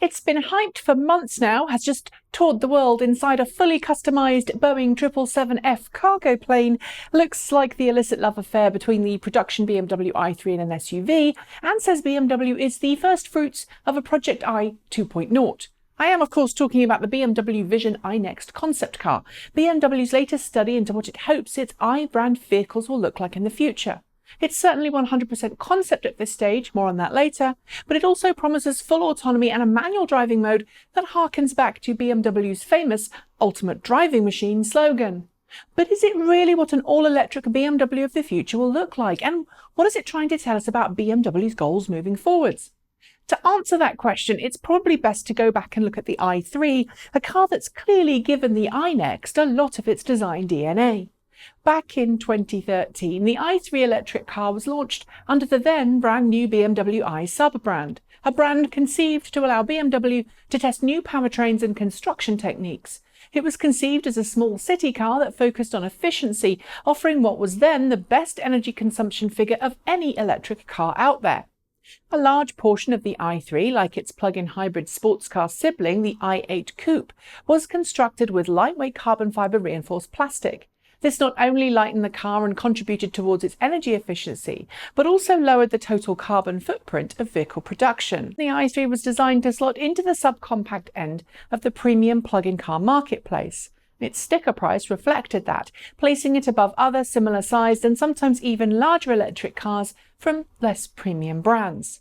It's been hyped for months now, has just toured the world inside a fully customised Boeing 777F cargo plane, looks like the illicit love affair between the production BMW i3 and an SUV, and says BMW is the first fruits of a Project I 2.0. I am, of course, talking about the BMW Vision iNEXT concept car, BMW's latest study into what it hopes its i-brand vehicles will look like in the future. It's certainly 100% concept at this stage, more on that later, but it also promises full autonomy and a manual driving mode that harkens back to BMW's famous ultimate driving machine slogan. But is it really what an all-electric BMW of the future will look like? And what is it trying to tell us about BMW's goals moving forwards? To answer that question, it's probably best to go back and look at the i3, a car that's clearly given the iNEXT a lot of its design DNA. Back in 2013, the i3 electric car was launched under the then brand new BMW i sub-brand, a brand conceived to allow BMW to test new powertrains and construction techniques. It was conceived as a small city car that focused on efficiency, offering what was then the best energy consumption figure of any electric car out there. A large portion of the i3, like its plug-in hybrid sports car sibling, the i8 Coupe, was constructed with lightweight carbon fibre reinforced plastic. This not only lightened the car and contributed towards its energy efficiency, but also lowered the total carbon footprint of vehicle production. The i3 was designed to slot into the subcompact end of the premium plug-in car marketplace. Its sticker price reflected that, placing it above other similar sized and sometimes even larger electric cars from less premium brands.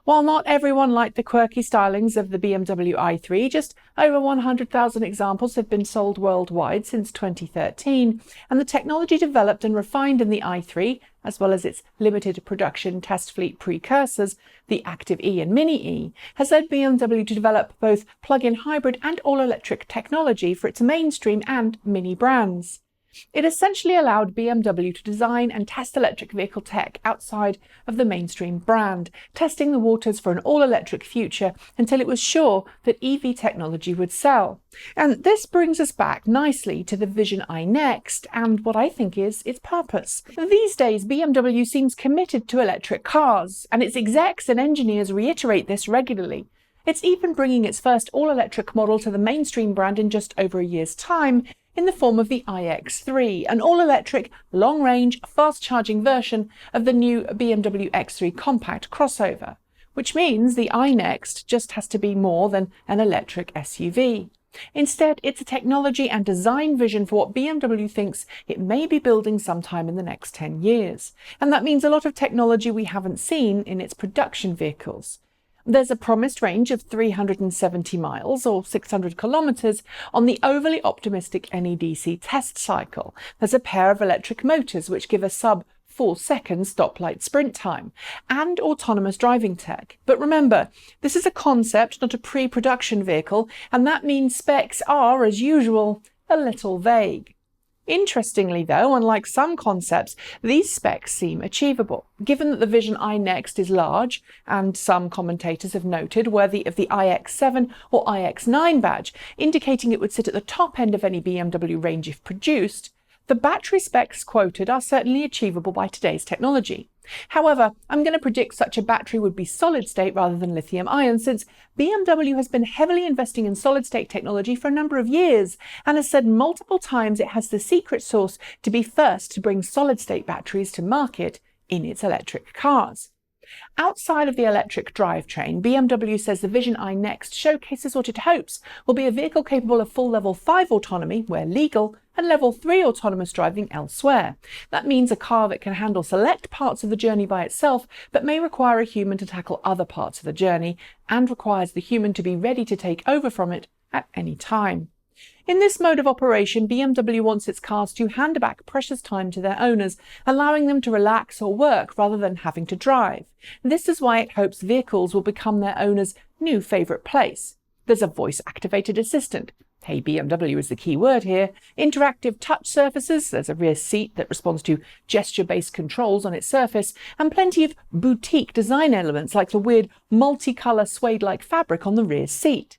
While not everyone liked the quirky stylings of the BMW i3, just over 100,000 examples have been sold worldwide since 2013, and the technology developed and refined in the i3, as well as its limited production test fleet precursors, the Active E and Mini E, has led BMW to develop both plug-in hybrid and all-electric technology for its mainstream and mini brands. It essentially allowed BMW to design and test electric vehicle tech outside of the mainstream brand, testing the waters for an all-electric future until it was sure that EV technology would sell. And this brings us back nicely to the Vision iNEXT and what I think is its purpose. These days, BMW seems committed to electric cars, and its execs and engineers reiterate this regularly. It's even bringing its first all-electric model to the mainstream brand in just over a year's time, in the form of the iX3, an all-electric, long-range, fast-charging version of the new BMW X3 compact crossover, which means the iNEXT just has to be more than an electric SUV. Instead, it's a technology and design vision for what BMW thinks it may be building sometime in the next 10 years. And that means a lot of technology we haven't seen in its production vehicles. There's a promised range of 370 miles or 600 kilometres on the overly optimistic NEDC test cycle. There's a pair of electric motors which give a sub-4-second stoplight sprint time, and autonomous driving tech. But remember, this is a concept, not a pre-production vehicle, and that means specs are, as usual, a little vague. Interestingly though, unlike some concepts, these specs seem achievable, given that the Vision iNEXT is large, and some commentators have noted worthy of the iX7 or iX9 badge, indicating it would sit at the top end of any BMW range if produced. The battery specs quoted are certainly achievable by today's technology. However, I'm going to predict such a battery would be solid-state rather than lithium-ion, since BMW has been heavily investing in solid-state technology for a number of years and has said multiple times it has the secret sauce to be first to bring solid-state batteries to market in its electric cars. Outside of the electric drivetrain, BMW says the Vision iNEXT showcases what it hopes will be a vehicle capable of full Level 5 autonomy where legal and Level 3 autonomous driving elsewhere. That means a car that can handle select parts of the journey by itself, but may require a human to tackle other parts of the journey, and requires the human to be ready to take over from it at any time. In this mode of operation, BMW wants its cars to hand back precious time to their owners, allowing them to relax or work rather than having to drive. This is why it hopes vehicles will become their owners' new favourite place. There's a voice-activated assistant. Hey BMW is the key word here. Interactive touch surfaces, there's a rear seat that responds to gesture-based controls on its surface, and plenty of boutique design elements like the weird multicolour suede-like fabric on the rear seat.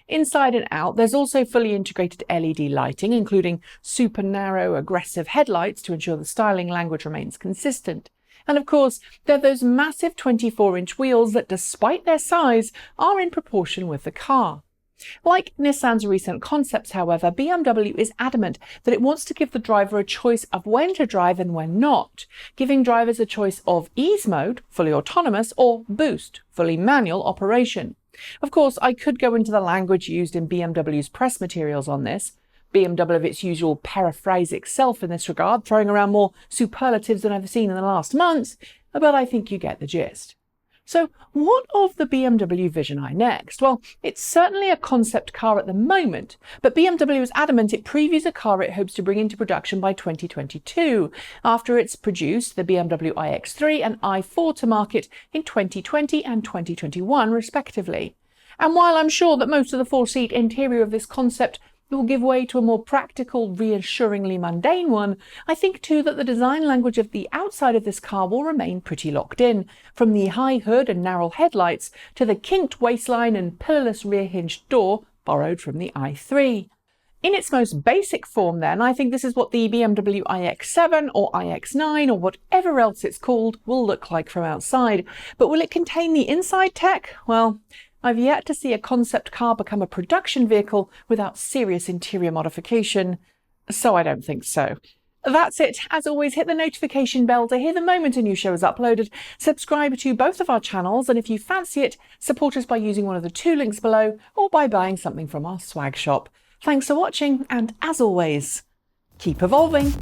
Inside and out, there's also fully integrated LED lighting, including super narrow, aggressive headlights to ensure the styling language remains consistent. And of course, they're those massive 24-inch wheels that, despite their size, are in proportion with the car. Like Nissan's recent concepts, however, BMW is adamant that it wants to give the driver a choice of when to drive and when not, giving drivers a choice of ease mode, fully autonomous, or boost, fully manual operation. Of course, I could go into the language used in BMW's press materials on this. BMW of its usual paraphrasic self in this regard, throwing around more superlatives than I've seen in the last months, but I think you get the gist. So what of the BMW Vision iNEXT? Well, it's certainly a concept car at the moment, but BMW is adamant it previews a car it hopes to bring into production by 2022, after it's produced the BMW iX3 and i4 to market in 2020 and 2021 respectively. And while I'm sure that most of the four-seat interior of this concept will give way to a more practical, reassuringly mundane one, I think too that the design language of the outside of this car will remain pretty locked in, from the high hood and narrow headlights to the kinked waistline and pillarless rear-hinged door borrowed from the i3. In its most basic form then, I think this is what the BMW iX7 or iX9 or whatever else it's called will look like from outside. But will it contain the inside tech? Well, I've yet to see a concept car become a production vehicle without serious interior modification, so I don't think so. That's it. As always, hit the notification bell to hear the moment a new show is uploaded. Subscribe to both of our channels, and if you fancy it, support us by using one of the two links below or by buying something from our swag shop. Thanks for watching, and as always, keep evolving.